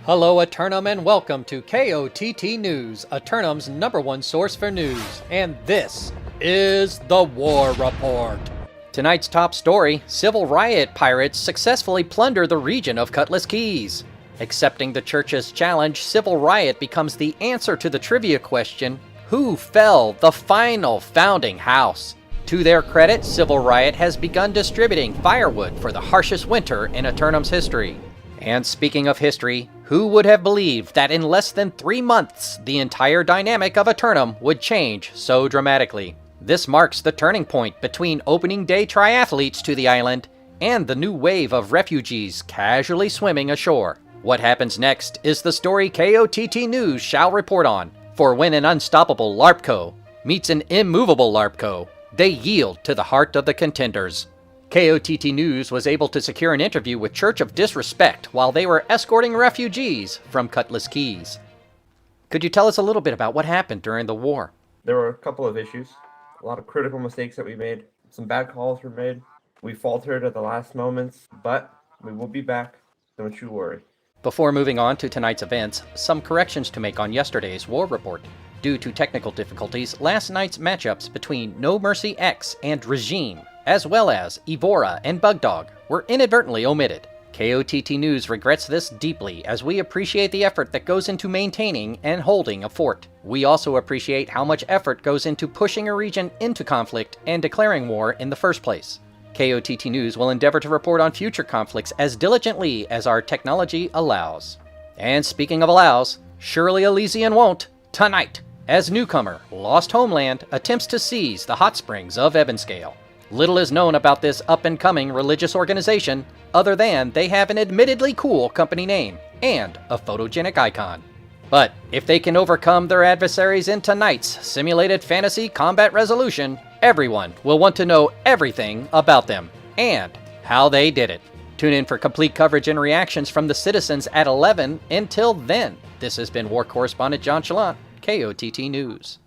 Hello Eternum and welcome to KOTT News, Eternum's #1 source for news, and this is the War Report. Tonight's top story, civil riot pirates successfully plunder the region of Cutless Keys. Accepting the church's challenge, civil riot becomes the answer to the trivia question, who fell the final founding house? To their credit, civil riot has begun distributing firewood for the harshest winter in Eternum's history. And speaking of history, who would have believed that in less than 3 months, the entire dynamic of Eternum would change so dramatically? This marks the turning point between opening day triathletes to the island and the new wave of refugees casually swimming ashore. What happens next is the story KOTT News shall report on, for when an unstoppable LARPco meets an immovable LARPco, they yield to the heart of the contenders. KOTT News was able to secure an interview with Church of Disrespect while they were escorting refugees from Cutless Keys. Could you tell us a little bit about what happened during the war? There were a couple of issues, a lot of critical mistakes that we made, some bad calls were made. We faltered at the last moments, but we will be back, don't you worry. Before moving on to tonight's events, some corrections to make on yesterday's War Report. Due to technical difficulties, last night's matchups between No Mercy X and Regime, as well as Evora and Bugdog, were inadvertently omitted. KOTT News regrets this deeply, as we appreciate the effort that goes into maintaining and holding a fort. We also appreciate how much effort goes into pushing a region into conflict and declaring war in the first place. KOTT News will endeavor to report on future conflicts as diligently as our technology allows. And speaking of allows, surely Elysian won't, tonight, as newcomer, Lost Homeland attempts to seize the hot springs of Ebonscale. Little is known about this up-and-coming religious organization, other than they have an admittedly cool company name and a photogenic icon. But if they can overcome their adversaries in tonight's simulated fantasy combat resolution, everyone will want to know everything about them and how they did it. Tune in for complete coverage and reactions from the citizens at 11. Until then, this has been War Correspondent JChalant, KOTT News.